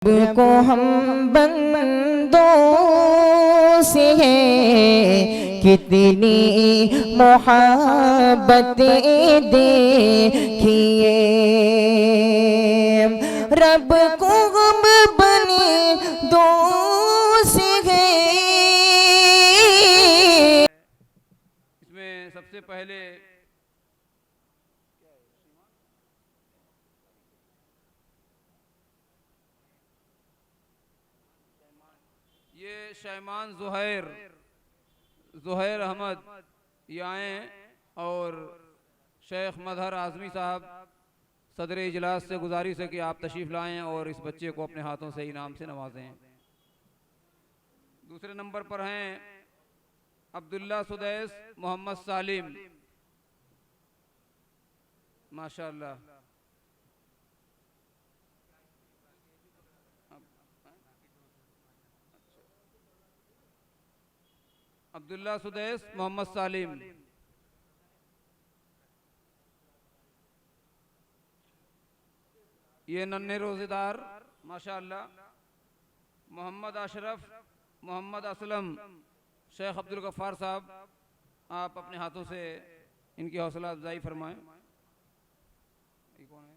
रब को हम बंदों से है कितनी मोहब्बतें देखिए। रब को हम बने दो से है। इसमें सबसे पहले ये शैमान ज़ुहैर अहमद ये आए और शेख मजहर आज़मी साहब सदर इजलास से गुजारिश है कि आप तशरीफ़ लाएं और इस बच्चे को अपने हाथों से इनाम से नवाजें। दूसरे नंबर पर हैं अब्दुल्ला सुदैस मोहम्मद सालिम, माशाअल्लाह। अब्दुल्ला सुदैस मोहम्मद सालिम, ये नन्हे रोज़ेदार माशाअल्लाह। मोहम्मद अशरफ मोहम्मद असलम, शेख अब्दुल गफ्फार साहब आप अपने हाथों से इनकी हौसला अफजाई फरमाएं। ये कौन है?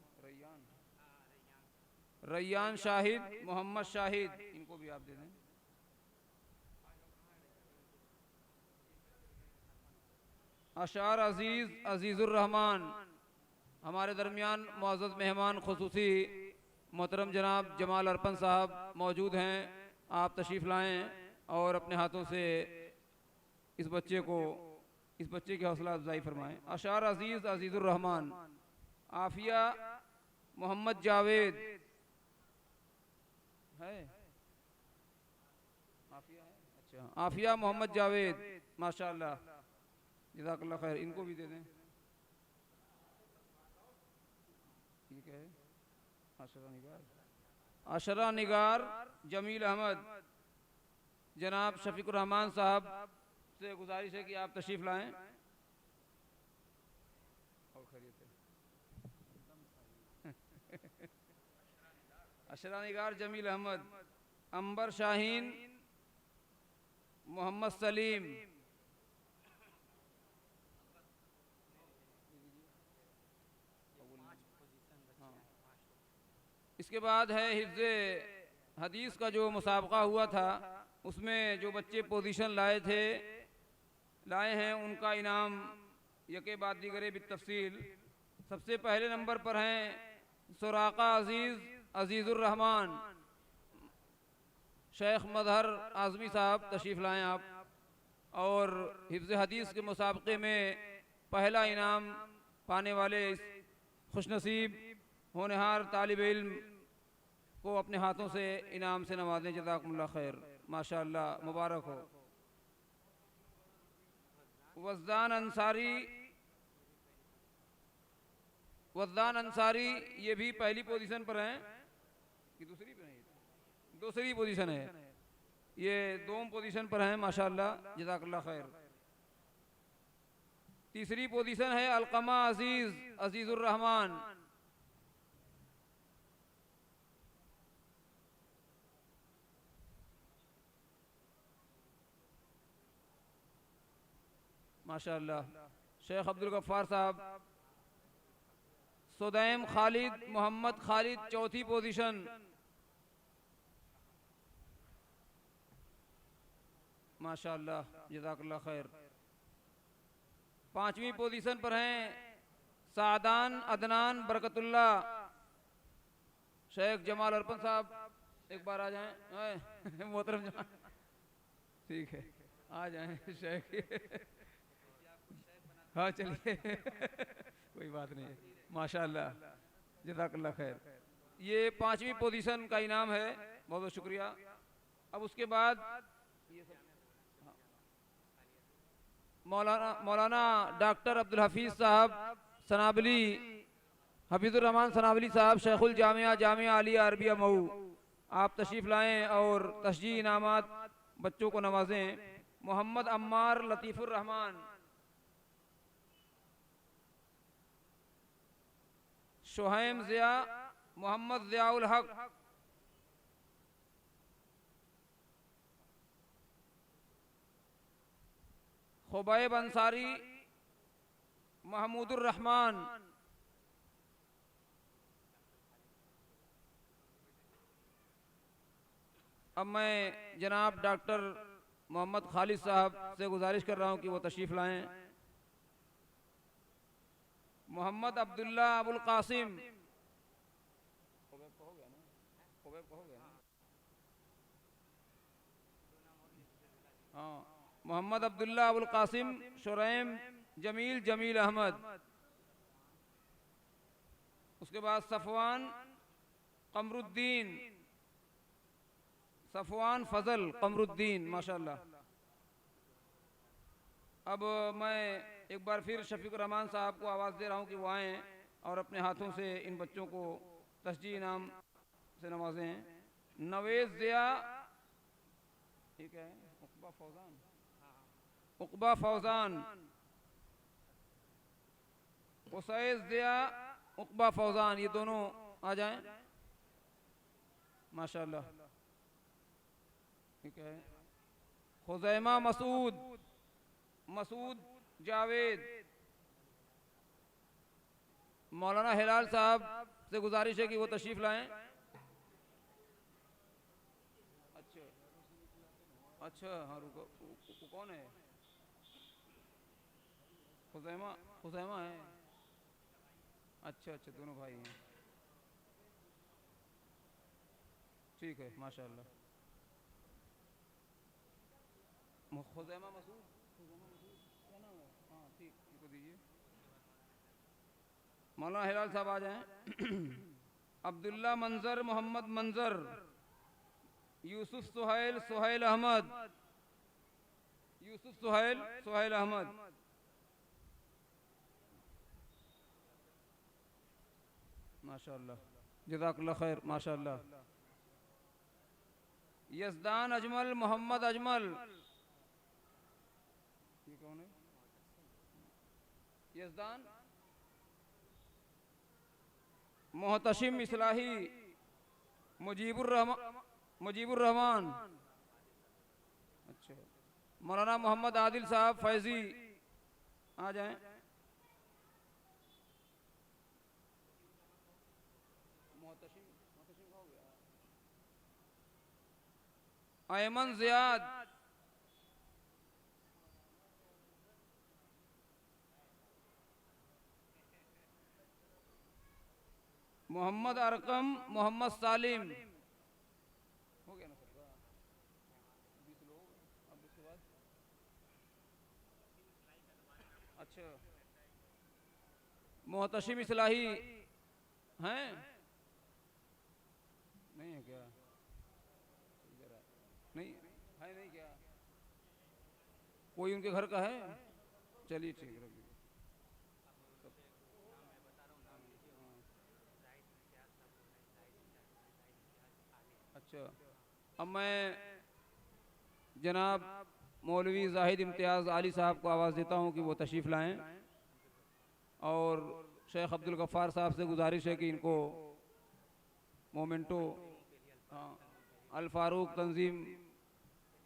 रैयान शाहिद मोहम्मद शाहिद, इनको भी आप दे दें। अशार अजीज़ अजीज़ुर रहमान, हमारे दरमियान मुअज़्ज़ज़ मेहमान खुसूसी मोहतरम जनाब जमाल अरपन साहब मौजूद हैं। आप तशरीफ़ लाएं और अपने हाथों से इस बच्चे की हौसला अफजाई फरमाएं। अशार अजीज़ अजीज़ुर रहमान, आफिया मोहम्मद जावेद है, आफिया है, अच्छा आफिया मोहम्मद जावेद माशाअल्लाह, जज़ाकल्लाह खैर, इनको भी दे दें। ठीक है, अशरा निगार जमील अहमद, जनाब शफीकुर रहमान साहब से गुजारिश है कि आप तशरीफ़ लाएं। और खैरियत है। अशरा निगार जमील अहमद, अंबर शाहीन मोहम्मद सलीम, इसके बाद है हिफ्ज़े हदीस का जो मुसाबका हुआ था, उसमें जो बच्चे पोजीशन लाए हैं उनका इनाम यके बाद दीगरे बितफ़सील। सबसे पहले नंबर पर हैं सुराका अजीज़ अजीज़ुर रहमान, शेख मजहर आज़मी साहब तशरीफ़ लाएँ आप। और हिफ्ज़े हदीस के मुसाबके में पहला इनाम पाने वाले खुशनसीब होनहार तालिब इल्म को अपने हाथों से इनाम से नवाजें। जज़ाकुमुल्लाह खैर, माशाअल्लाह, मुबारक हो। वज़्ज़ान अंसारी ये भी पहली पोजीशन पर हैं कि दूसरी पे नहीं, दूसरी पोजीशन है, ये दोम पोजीशन पर हैं माशाअल्लाह, जज़ाकल्लाह खैर। तीसरी पोजीशन है अलकमा अजीज़ अजीज़ुर रहमान, माशाअल्लाह। शेख अब्दुल गफ्फार साहब। सुदैम खालिद मोहम्मद खालिद, चौथी पोजीशन, माशाअल्लाह, जज़ाकल्लाह खैर। पांचवी पोजीशन पर हैं सादान अदनान बरकतुल्ला, शेख जमाल अरपन साहब एक बार आ जाएं। मोहतरम ठीक है, आ जाएं शेख। हाँ चलिए कोई बात नहीं, माशाअल्लाह, जज़ाकल्लाह खैर। ये पांचवी पोजीशन का इनाम है, बहुत बहुत शुक्रिया। अब उसके बाद मौलाना डॉक्टर अब्दुल हफीज़ साहब सनाबली, हफीज़ुर रहमान सनाबली साहब, शेखुल जामिया जामिया आलिया अरबिया मऊ, आप तशरीफ़ लाएं और तशजी इनामात बच्चों को नवाजें। मोहम्मद अम्मार लतीफ़ुर रहमान, शोहैम ज़िया मोहम्मद ज़ियाउल हक, खुबैब अंसारी, महमूदुर रहमान, अब मैं जनाब डॉक्टर मोहम्मद खालिद साहब से गुजारिश कर रहा हूं कि वो तशरीफ़ लाएं। मोहम्मद अब्दुल्ला अबुल कासिम, हाँ, मोहम्मद अब्दुल्ला अबुल कासिम, शुरैम जमील जमील अहमद, उसके बाद सफ़वान फजल कमरुद्दीन, माशाल्लाह। अब मैं एक बार फिर शफीक रहमान साहब को आवाज़ दे रहा हूँ कि वो आएँ और अपने हाथों से इन बच्चों को तस्जी इनाम से नवाजें। नवेज़ ज़िया, ठीक है, उक़बा फौज़ान, उसैज़ ज़िया, उक़बा फौज़ान, ये दोनों आ जाएं, माशाल्लाह। ठीक है। खुज़ैमा मसूद जावेद, मौलाना हिलाल साहब से गुजारिश है कि वो तशरीफ़ लाएं। अच्छा हाँ, रुको, कौन है? खुज़ैमा है। अच्छा, दोनों भाई हैं, ठीक है, माशाल्लाह। खुज़ैमा मसूद क्या नाम है? हाँ ठीक, इनको दीजिए। मौलाना हिलाल साहब आ जाएं। अब्दुल्ला मंजर, मोहम्मद मंजर, यूसुफ सुहैल अहमद, माशाल्लाह, जज़ाकल्लाह खैर, माशाल्लाह। यज़दान अजमल, मोहम्मद अजमल, ये कौन है? यज़दान, मोहतशिम इस्लाही, मुजीबुर रहमान, अच्छा। मौलाना मोहम्मद आदिल साहब फैज़ी आ जाएं। अयमन ज़ियाद, मोहम्मद अरकम, मोहम्मद सालिम, हो गया ना सर? 20 लोग, अब उसके बाद अच्छा, मोहतशिम इस्लाही हैं? नहीं है क्या? नहीं है, नहीं क्या? कोई उनके घर का है? चलिए ठीक है। अच्छा, अब मैं जनाब मौलवी जाहिद इम्तियाज़ आली साहब को आवाज़ देता हूँ कि वो तशरीफ़ लाएं, और शेख अब्दुल गफ़ार साहब से गुजारिश है कि इनको मोमेंटो, हाँ, अल फारूक तंजीम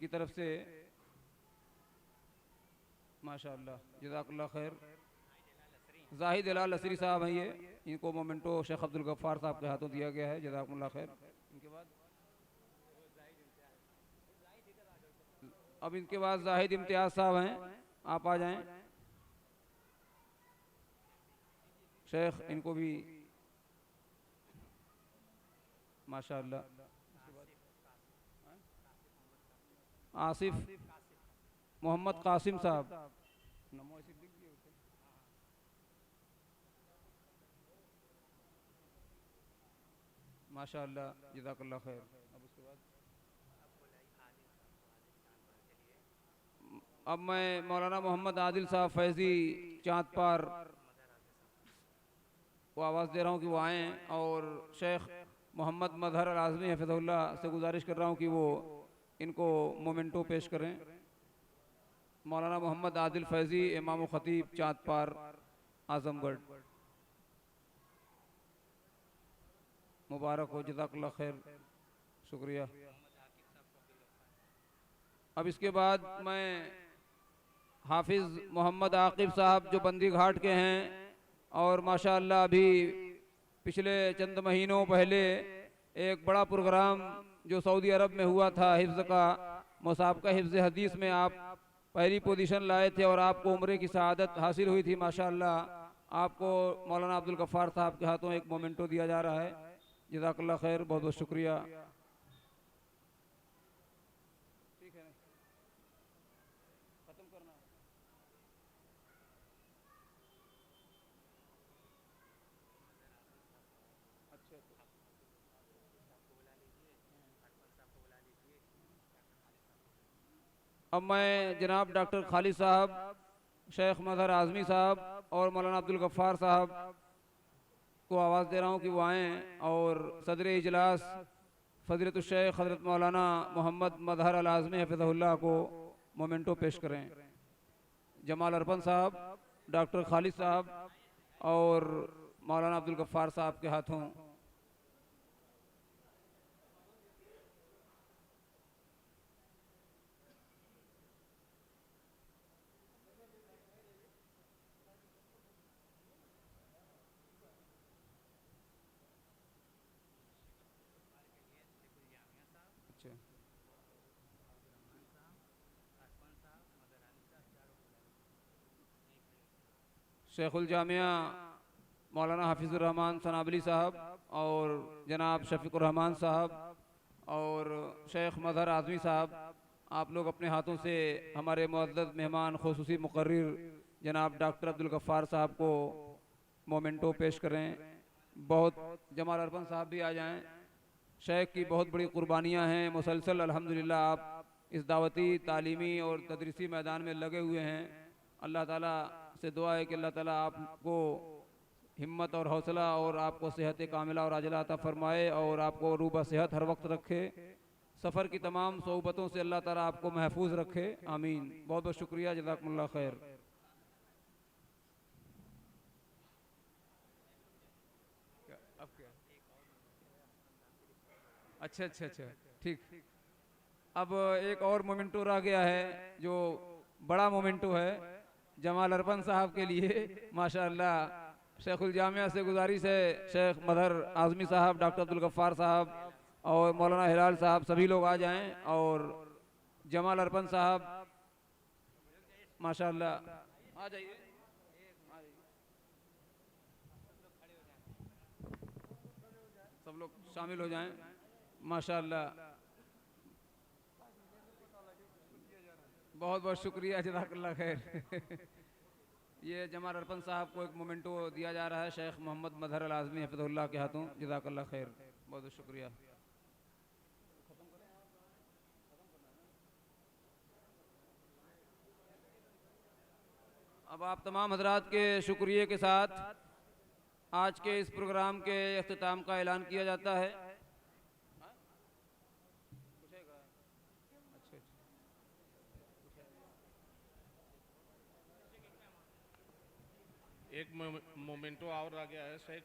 की तरफ से, माशाल्लाह, जज़ाकल्लाह खैर। जाहिद हिलाल असरी साहब हैं ये, इनको मोमेंटो शेख अब्दुल गफ़ार साहब के हाथों दिया गया है, जज़ाकुमुल्लाह खैर। इनके बाद जाहिद इम्तियाज़ साहब हैं, आप आ जाएं। शेख इनको भी, माशाल्लाह। आसिफ मोहम्मद कासिम साहब, माशाल्लाह, जज़ाकल्लाह खैर। अब उसके बाद अब मैं मौलाना मोहम्मद आदिल साहब फैज़ी चाँदपार को आवाज़ दे रहा हूँ कि वो आएँ, और शेख मोहम्मद मजहर अल आज़मी हफ़िज़हुल्लाह से गुजारिश कर रहा हूँ कि वो इनको मोमेंटो पेश करें। मौलाना मोहम्मद आदिल फैज़ी, इमाम ख़तीब चाँदपार आज़मगढ़, मुबारक हो, जज़ाकल्लाह खैर, शुक्रिया। अब इसके बाद मैं हाफिज़ मोहम्मद आकिब साहब जो बंदी घाट के हैं, और माशाअल्लाह अभी पिछले चंद महीनों पहले एक बड़ा प्रोग्राम जो सऊदी अरब में हुआ था हिफ्ज़ का, मुसाबका हिफ्ज़ हदीस में आप पहली पोजीशन लाए थे और आपको उम्रे की शहादत हासिल हुई थी माशाअल्लाह। आपको मौलाना अब्दुल गफ़्फ़ार साहब के हाथों एक मोमेंटो दिया जा रहा है। जज़ाकल्लाह खैर, बहुत बहुत शुक्रिया। खत्म करना है। अच्छा अब मैं जनाब डॉक्टर खालिद साहब, शेख मजहर आज़मी साहब और मौलाना अब्दुल गफ़्फ़ार साहब को आवाज़ दे रहा हूँ कि वो आएँ और सदर इजलास फ़ज़ीलतुश्शैख हज़रत मौलाना मोहम्मद मजहर अल आज़मी हफ़िज़हुल्लाह को मोमेंटो पेश करें। जमाल अरपन साहब, डॉक्टर खालिद साहब और मौलाना अब्दुल गफ़्फ़ार साहब के हाथों। अच्छा, शेखुल जामिया मौलाना हाफिज़ुर रहमान सनाबली साहब और जनाब शफ़ीकुर रहमान साहब और शेख मजहर आज़मी साहब, आप लोग अपने हाथों से हमारे मुअज़्ज़ज़ मेहमान खुसूसी मुक़र्रिर जनाब डॉक्टर अब्दुल गफ़्फ़ार साहब को मोमेंटो पेश करें। बहुत जमाल अरपन साहब भी आ जाएं। शेख की बहुत बड़ी कुर्बानियाँ हैं, मुसलसल अल्हम्दुलिल्लाह आप इस दावती तालीमी और तदरीसी मैदान में लगे हुए हैं। अल्लाह ताला से दुआ है कि अल्लाह ताला आपको हिम्मत और हौसला और आपको सेहत कामिला और आजला अता फरमाए और आपको रूबा सेहत हर वक्त रखे। सफ़र की तमाम सोबतों से अल्लाह ताला आपको महफूज रखे, आमीन। बहुत बहुत शुक्रिया, जज़ाकुमुल्लाह खैर। अब क्या? अच्छा अच्छा अच्छा, ठीक। अब एक और मोमेंटो रह गया है जो बड़ा मोमेंटो है जमाल अरफन साहब के लिए माशाअल्लाह। शेखुल जामिया से गुजारिश है, शेख मदर आज़मी साहब, डॉक्टर अब्दुल गफ़्फ़ार साहब और मौलाना हिलाल साहब सभी लोग आ जाएं और जमाल अरफन साहब माशाअल्लाह आ जाइए। सब लोग शामिल हो जाएं माशाअल्लाह। बहुत बहुत शुक्रिया, जज़ाकल्लाह खैर। ये जमाल अरपन साहब को एक मोमेंटो दिया जा रहा है शेख मोहम्मद मजहर अल आज़मी हफ़िज़हुल्लाह के हाथों। जज़ाकल्लाह खैर, बहुत बहुत शुक्रिया। अब आप तमाम हजरात के शुक्रिया के साथ आज के इस प्रोग्राम के अख्तिताम का ऐलान किया जाता है। एक मोमेंटो और आ गया है शेख